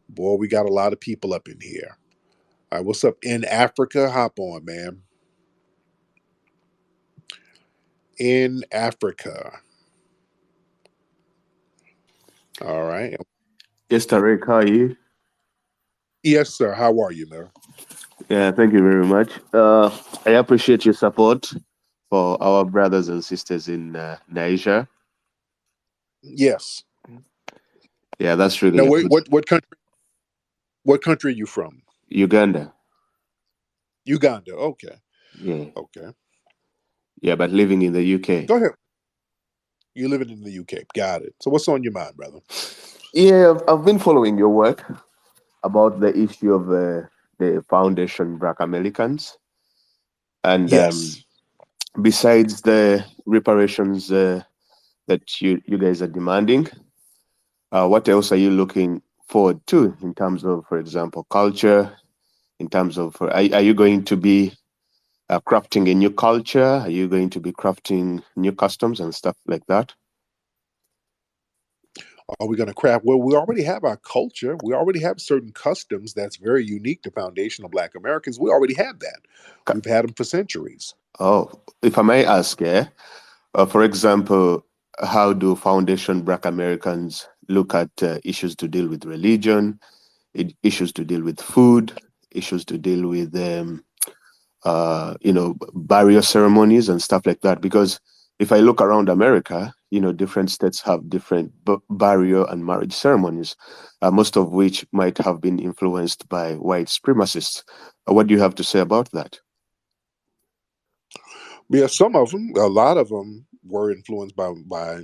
Boy, we got a lot of people up in here. All right, what's up in Africa? Hop on, man. In Africa. All right. Yes, Tariq, how are you? Yes, sir. How are you, man? Yeah, thank you very much. I appreciate your support for our brothers and sisters in Niger. Yes. Yeah, that's Now, really a wait, good. what country? What country are you from? Uganda. Uganda. Okay. Yeah, Okay. yeah, but living in the UK. Go ahead. You're living in the UK. Got it. So, what's on your mind, brother? Yeah, I've been following your work about the issue of the Foundation Black Americans, and Yes. besides the reparations that you guys are demanding, what else are you looking forward to in terms of, for example, culture? In terms of, are you going to be crafting a new culture? Are you going to be crafting new customs and stuff like that? Are we going to craft? Well, we already have our culture. We already have certain customs that's very unique to foundational Black Americans. We already have that. Ca- We've had them for centuries. Oh, if I may ask, for example, how do Foundation Black Americans look at issues to deal with religion, issues to deal with food, issues to deal with burial ceremonies and stuff like that? Because if I look around America, different states have different burial and marriage ceremonies, most of which might have been influenced by white supremacists. What do you have to say about that? Yeah, some of them, a lot of them were influenced by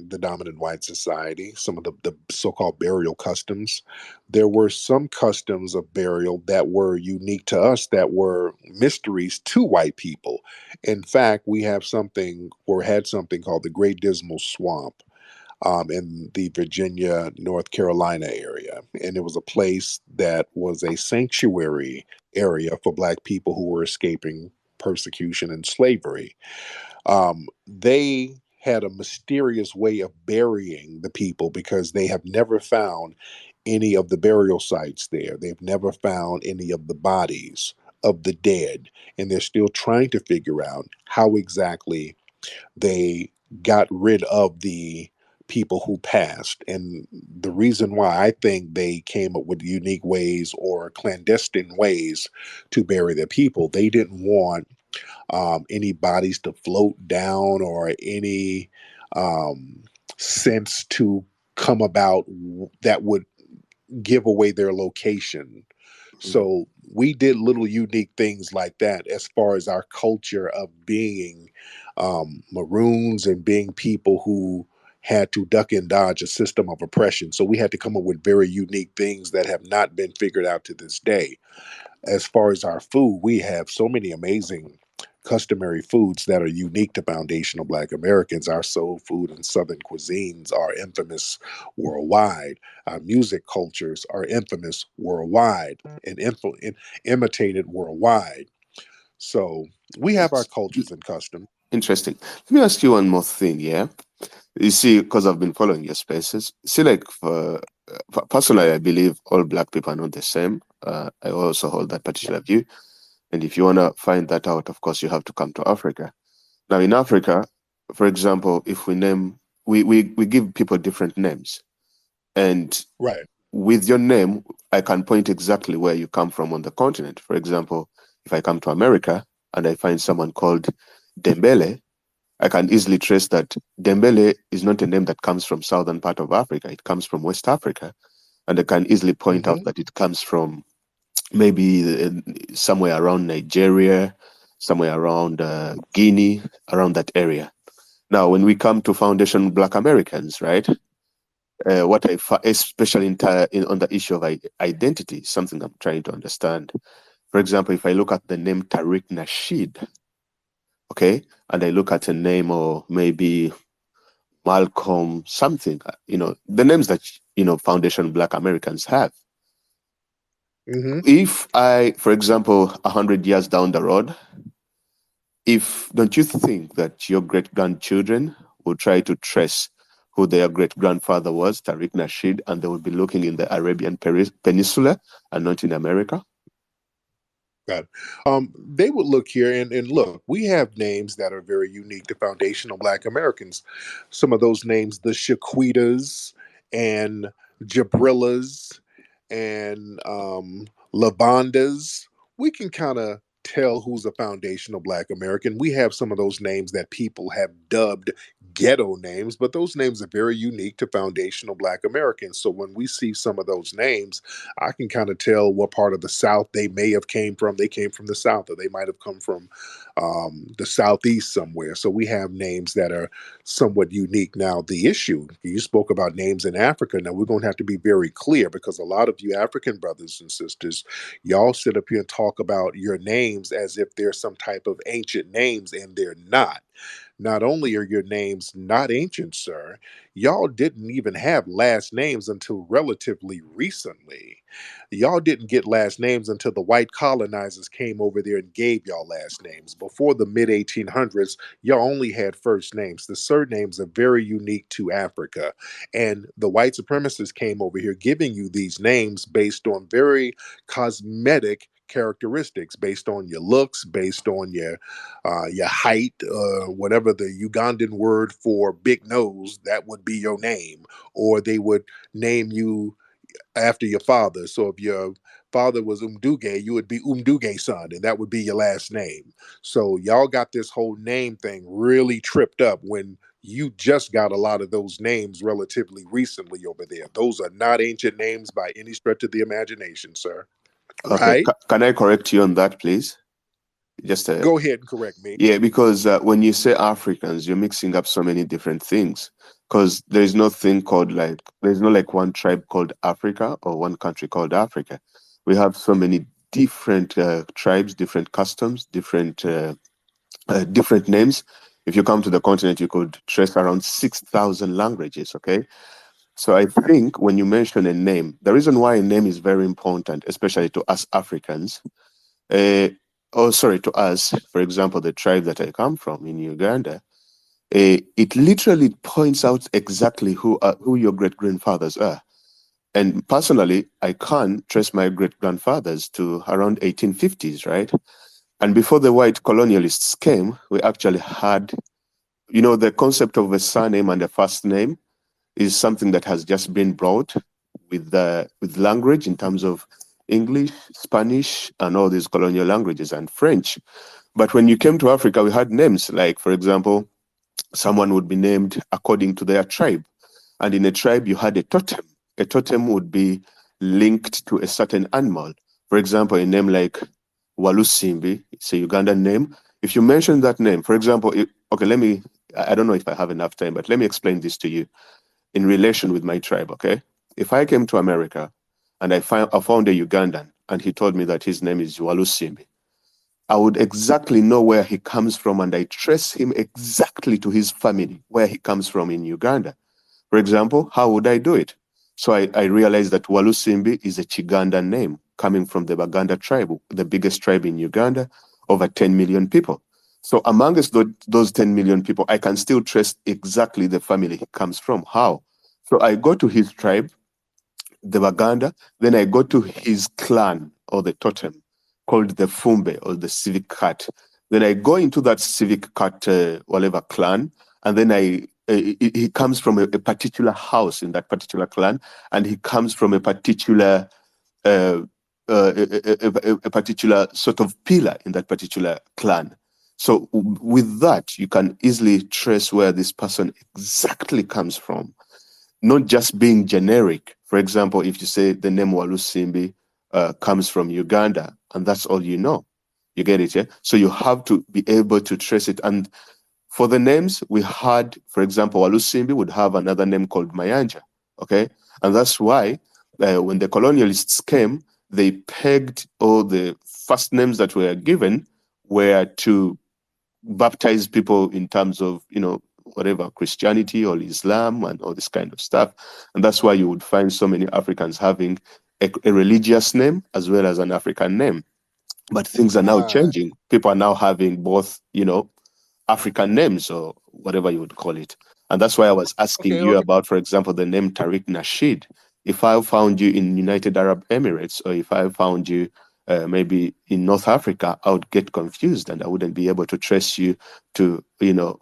the dominant white society, some of the so-called burial customs. There were some customs of burial that were unique to us that were mysteries to white people. In fact, we have something or had something called the Great Dismal Swamp in the Virginia, North Carolina area. And it was a place that was a sanctuary area for Black people who were escaping persecution and slavery. They had a mysterious way of burying the people because they have never found any of the burial sites there. They've never found any of the bodies of the dead. And they're still trying to figure out how exactly they got rid of the people who passed. And the reason why I think they came up with unique ways or clandestine ways to bury their people, they didn't want any bodies to float down or any um, sense to come about that would give away their location. Mhm. So we did little unique things like that as far as our culture of being maroons and being people who had to duck and dodge a system of oppression. So we had to come up with very unique things that have not been figured out to this day. As far as our food, we have so many amazing customary foods that are unique to foundational Black Americans. Our soul food and Southern cuisines are infamous worldwide. Our music cultures are infamous worldwide and imitated worldwide. So we have our cultures and customs. Interesting. Let me ask you one more thing, yeah? You see, because I've been following your spaces, see, like, personally, I believe all Black people are not the same. I also hold that particular view. And if you want to find that out, of course, you have to come to Africa. Now, in Africa, for example, if we give people different names. And Right. with your name, I can point exactly where you come from on the continent. For example, if I come to America and I find someone called Dembele, I can easily trace that Dembele is not a name that comes from southern part of Africa. It comes from West Africa. And I can easily point out Hmm. that it comes from maybe somewhere around Nigeria, somewhere around Guinea, around that area. Now, when we come to Foundation Black Americans, right? Especially on the issue of identity, something I'm trying to understand. For example, if I look at the name Tariq Nasheed, okay, and I look at a name or maybe Malcolm something, the names that Foundation Black Americans have. Hmm. If I, for example, 100 years down the road, if don't you think that your great grandchildren will try to trace who their great grandfather was, Tariq Nasheed, and they would be looking in the Arabian Peninsula and not in America. Got it. They would look here and look, we have names that are very unique to foundational Black Americans. Some of those names, the Shaquitas and Jabrillas and Lavandas, we can kind of tell who's a foundational Black American. We have some of those names that people have dubbed ghetto names, but those names are very unique to foundational Black Americans. So when we see some of those names, I can kind of tell what part of the South they may have came from. They came from the South, or they might have come from the Southeast somewhere. So we have names that are somewhat unique. Now, the issue, you spoke about names in Africa. Now, we're going to have to be very clear, because a lot of you African brothers and sisters, y'all sit up here and talk about your names as if they're some type of ancient names, and they're not. Not only are your names not ancient, sir, y'all didn't even have last names until relatively recently. Y'all didn't get last names until the white colonizers came over there and gave y'all last names. Before the mid 1800s, y'all only had first names. The surnames are very unique to Africa. And the white supremacists came over here giving you these names based on very cosmetic characteristics, based on your looks, based on your height, whatever the Ugandan word for big nose, that would be your name. Or they would name you after your father. So if your father was Umduge, you would be Umduge son, and that would be your last name. So y'all got this whole name thing really tripped up when you just got a lot of those names relatively recently over there. Those are not ancient names by any stretch of the imagination, sir. Okay, Right? can I correct you on that, please? Just Go ahead and correct me. Yeah, because when you say Africans, you're mixing up so many different things. Because there's no thing called like, there's no like one tribe called Africa or one country called Africa. We have so many different tribes, different customs, different names. If you come to the continent, you could trace around 6,000 languages. Okay, so I think when you mention a name, the reason why a name is very important, especially to us Africans, uh, oh, sorry, to us, for example, the tribe that I come from in Uganda, it literally points out exactly who your great grandfathers are. And personally, I can trace my great grandfathers to around 1850s, right? And before the white colonialists came, we actually had, the concept of a surname and a first name is something that has just been brought with language in terms of English, Spanish, and all these colonial languages and French. But when you came to Africa, we had names like, for example, someone would be named according to their tribe. And in a tribe, you had a totem. A totem would be linked to a certain animal. For example, a name like Walusimbi, it's a Ugandan name. If you mention that name, for example, okay, I don't know if I have enough time, but let me explain this to you in relation with my tribe, okay? If I came to America and I found a Ugandan and he told me that his name is Walusimbi, I would exactly know where he comes from and I trace him exactly to his family, where he comes from in Uganda. For example, how would I do it? So I realized that Walusimbi is a Chiganda name coming from the Baganda tribe, the biggest tribe in Uganda, over 10 million people. So amongst those 10 million people, I can still trace exactly the family he comes from. How? So I go to his tribe, the Baganda, then I go to his clan or the totem called the Fumbe or the civic cat. Then I go into that civic cat, whatever clan, and then he comes from a particular house in that particular clan, and he comes from a particular uh, a particular sort of pillar in that particular clan. So with that, you can easily trace where this person exactly comes from, not just being generic. For example, if you say the name Walusimbi comes from Uganda, and that's all you know, you get it, yeah? So you have to be able to trace it. And for the names, we had, for example, Walusimbi would have another name called Mayanja, okay? And that's why when the colonialists came, they pegged all the first names that were given were to baptize people in terms of, whatever, Christianity or Islam and all this kind of stuff. And that's why you would find so many Africans having a religious name as well as an African name. But things are now Right. changing. People are now having both, African names or whatever you would call it. And that's why I was asking Okay, you okay. about, for example, the name Tariq Nasheed. If I found you in United Arab Emirates, or if I found you maybe in North Africa, I would get confused and I wouldn't be able to trace you to,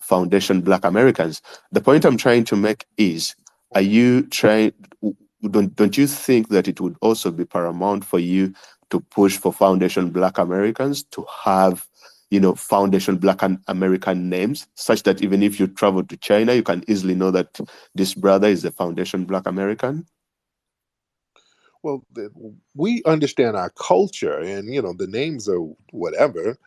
Foundation Black Americans. The point I'm trying to make is, are you trying? Don't you think that it would also be paramount for you to push for Foundation Black Americans to have, Foundation Black and American names, such that even if you travel to China, you can easily know that this brother is a Foundation Black American? Well, we understand our culture, and the names are whatever.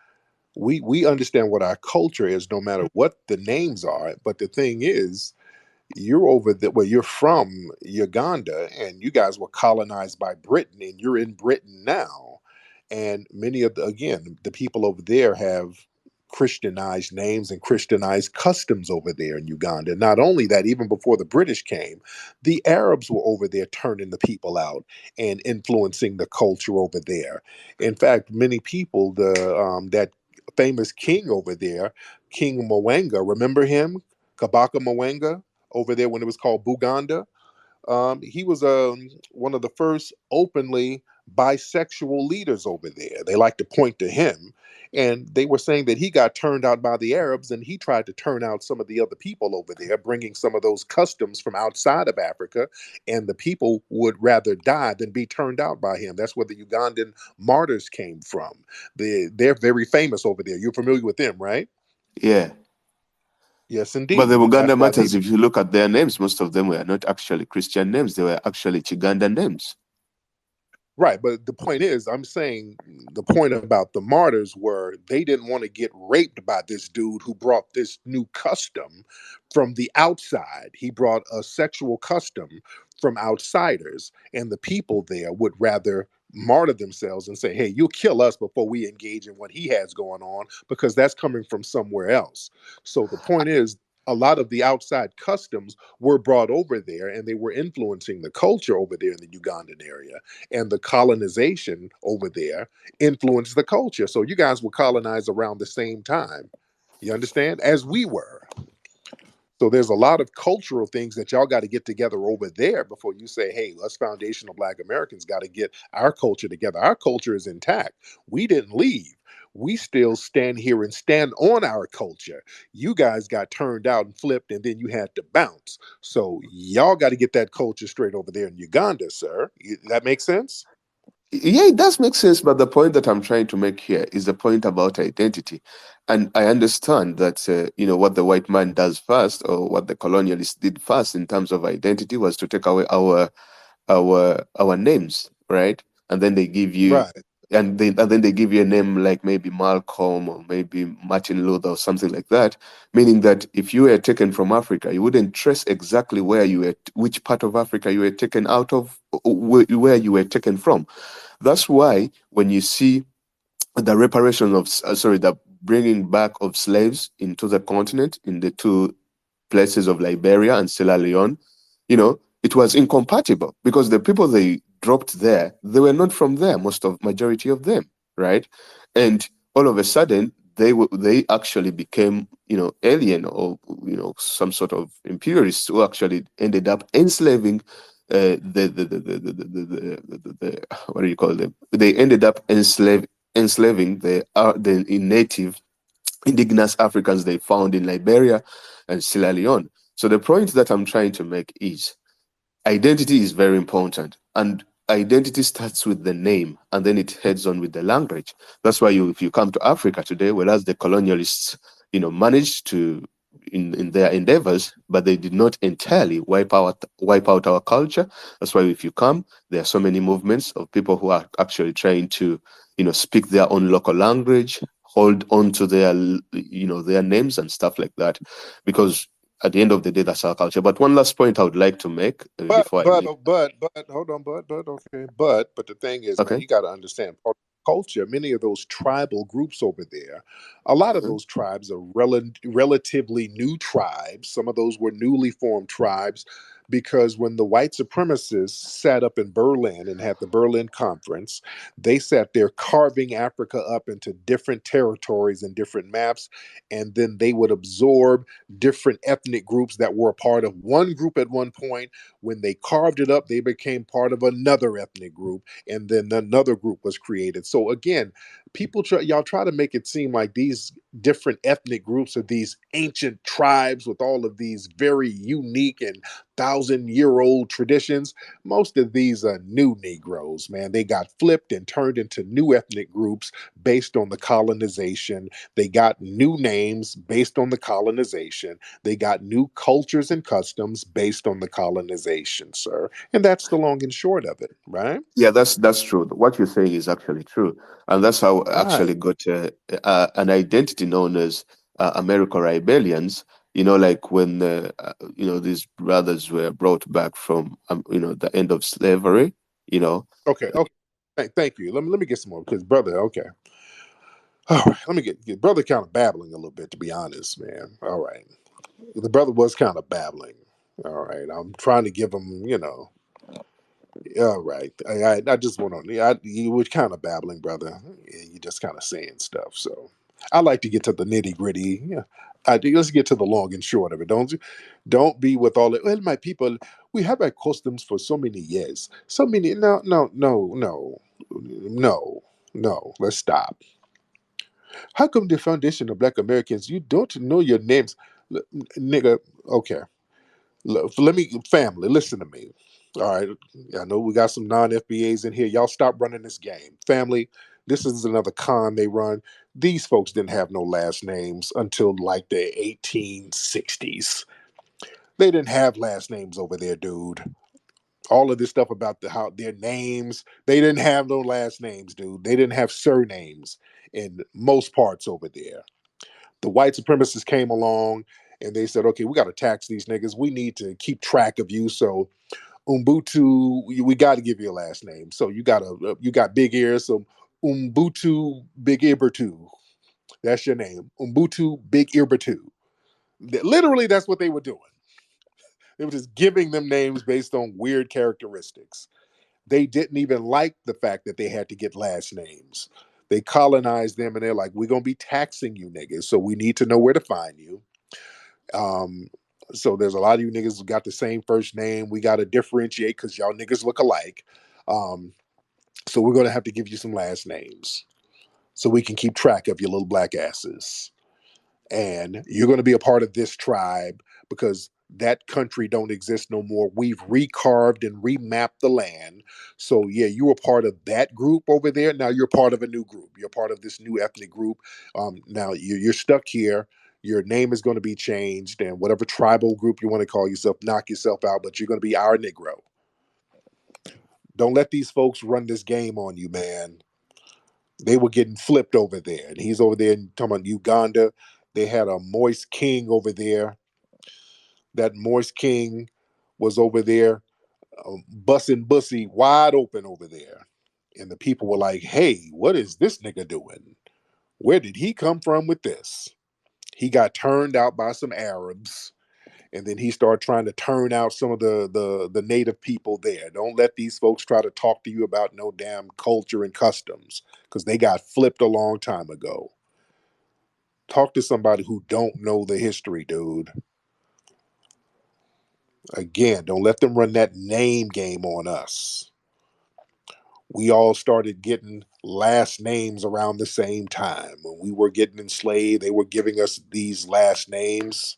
We understand what our culture is, no matter what the names are. But the thing is, you're over there, well, you're from Uganda, and you guys were colonized by Britain, and you're in Britain now. And many of the people over there have Christianized names and Christianized customs over there in Uganda. Not only that, even before the British came, the Arabs were over there turning the people out and influencing the culture over there. In fact, many people, that famous king over there, King Mwenga, remember him? Kabaka Mwenga, over there when it was called Buganda. He was one of the first openly bisexual leaders over there. They like to point to him. And they were saying that he got turned out by the Arabs and he tried to turn out some of the other people over there, bringing some of those customs from outside of Africa. And the people would rather die than be turned out by him. That's where the Ugandan martyrs came from. They're very famous over there. You're familiar with them, right? Yeah. Yes, But the indeed. Uganda They matters, if you look at their names, most of them were not actually Christian names, they were actually Chiganda names. Right, but the point is, I'm saying the point about the martyrs were they didn't want to get raped by this dude who brought this new custom from the outside. He brought a sexual custom from outsiders, and the people there would rather martyr themselves and say, hey, you'll kill us before we engage in what he has going on because that's coming from somewhere else. So the point is, a lot of the outside customs were brought over there and they were influencing the culture over there in the Ugandan area, and the colonization over there influenced the culture. So you guys were colonized around the same time. You understand? As we were. So there's a lot of cultural things that y'all got to get together over there before you say, hey, us foundational Black Americans got to get our culture together. Our culture is intact. We didn't leave. We still stand here and stand on our culture. You guys got turned out and flipped, and then you had to bounce. So y'all got to get that culture straight over there in Uganda, sir. That makes sense? Yeah, it does make sense, but the point that I'm trying to make here is the point about identity. And I understand that, what the white man does first, or what the colonialists did first in terms of identity, was to take away our names, right? And then they give you Right. and then they give you a name like maybe Malcolm or maybe Martin Luther or something like that, meaning that if you were taken from Africa, you wouldn't trace exactly where you were, which part of Africa you were taken out of, where you were taken from. That's why when you see the reparation of, the bringing back of slaves into the continent in the two places of Liberia and Sierra Leone, it was incompatible because the people they dropped there, they were not from there, majority of them, right? And all of a sudden, they actually became, alien, or some sort of imperialists who actually ended up enslaving what do you call them? They ended up enslaving the native indigenous Africans they found in Liberia and Sierra Leone. So the point that I'm trying to make is identity is very important, and identity starts with the name and then it heads on with the language. That's why if you come to Africa today, whereas the colonialists managed to in their endeavors, but they did not entirely wipe out our culture. That's why if you come, there are so many movements of people who are actually trying to speak their own local language, hold on to their names and stuff like that, because at the end of the day, that's our culture. But one last point I would like to make But before I but leave. but hold on, but okay, but the thing is, man, Okay. you got to understand part of culture. Many of those tribal groups over there, a lot of Mhm. those tribes are relatively new tribes. Some of those were newly formed tribes because when the white supremacists sat up in Berlin and had the Berlin Conference, they sat there carving Africa up into different territories and different maps, and then they would absorb different ethnic groups that were a part of one group at one point. When they carved it up, they became part of another ethnic group, and then another group was created. So again, y'all try to make it seem like these different ethnic groups are these ancient tribes with all of these very unique and 1,000-year old traditions. Most of these are new Negroes, man. They got flipped and turned into new ethnic groups based on the colonization. They got new names based on the colonization. They got new cultures and customs based on the colonization, sir. And that's the long and short of it, right? Yeah, that's true. What you're saying is actually true, and that's how I actually Right. got an identity known as American Rebellions. Like when these brothers were brought back from the end of slavery. You know, Okay. Okay. Thank you. Let me get some more because brother. Okay. All right. Let me get brother kind of babbling a little bit to be honest, man. All right. The brother was kind of babbling. All right. I'm trying to give him, all right. I just went on. You were kind of babbling, brother. You just kind of saying stuff. So I like to get to the nitty gritty. Yeah. Let's get to the long and short of it. Don't be with all it. Well, my people, we have our customs for so many years. So many. No, no, no, no, no, no. Let's stop. How come the foundation of Black Americans, you don't know your names, nigga? Okay. Let me, family, listen to me. All right. I know we got some non FBAs in here. Y'all stop running this game. Family, this is another con they run. These folks didn't have no last names until like the 1860s. They didn't have last names over there, dude. All of this stuff about how their names, they didn't have no last names, dude. They didn't have surnames in most parts over there. The white supremacists came along and they said, okay, we got to tax these niggas. We need to keep track of you. So Umbutu, we got to give you a last name. So you got big ears. So Umbutu Big Earbertu. That's your name. Umbutu Big Earbertu. Literally, that's what they were doing. They were just giving them names based on weird characteristics. They didn't even like the fact that they had to get last names. They colonized them and they're like, we're going to be taxing you niggas. So we need to know where to find you. Um, so there's a lot of you niggas who got the same first name. We got to differentiate because y'all niggas look alike. Um, so we're going to have to give you some last names so we can keep track of your little black asses. And you're going to be a part of this tribe because that country don't exist no more. We've recarved and remapped the land. So yeah, you were part of that group over there. Now you're part of a new group. You're part of this new ethnic group. Now you're stuck here. Your name is going to be changed, and whatever tribal group you want to call yourself, knock yourself out. But you're going to be our Negro. Don't let these folks run this game on you, man. They were getting flipped over there, and he's over there talking about Uganda. They had a Moist King over there. That Moist King was over there, bussing bussy wide open over there, and the people were like, "Hey, what is this nigga doing? Where did he come from with this?" He got turned out by some Arabs, and then he started trying to turn out some of the native people there. Don't let these folks try to talk to you about no damn culture and customs because they got flipped a long time ago. Talk to somebody who don't know the history, dude. Again, don't let them run that name game on us. We all started getting last names around the same time. When we were getting enslaved, they were giving us these last names.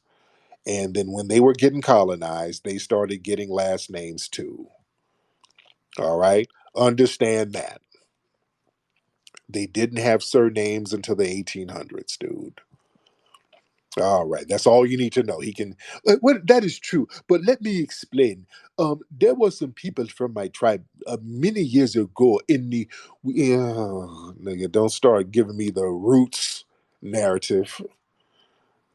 And then when they were getting colonized, they started getting last names too. All right. Understand that. They didn't have surnames until the 1800s, dude. All right, that's all you need to know. He can. Well, that is true, but let me explain. There were some people from my tribe many years ago in the. Nigga, don't start giving me the roots narrative.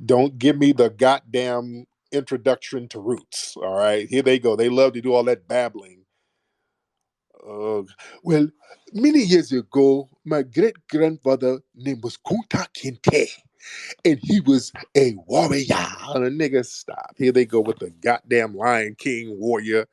Don't give me the goddamn introduction to roots. All right, here they go. They love to do all that babbling. Uh, well, many years ago, my great grandfather name was Kunta Kinte. and he was a warrior. And a nigga, stop. Here they go with the goddamn Lion King warrior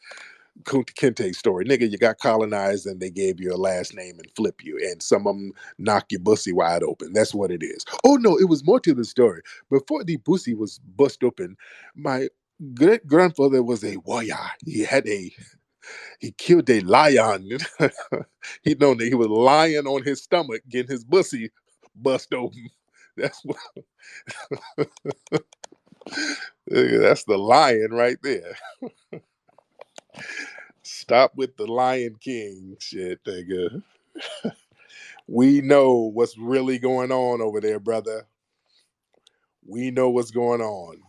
Kunta Kinte story. Nigga, you got colonized and they gave you a last name and flip you, and some of them knock your pussy wide open. That's what it is. Oh no, it was more to the story. Before the pussy was bust open, my great grandfather was a warrior. He killed a lion. He known that he was lying on his stomach, getting his pussy bust open. That's what. That's the lion right there. Stop with the Lion King shit, nigga. We know what's really going on over there, brother. We know what's going on.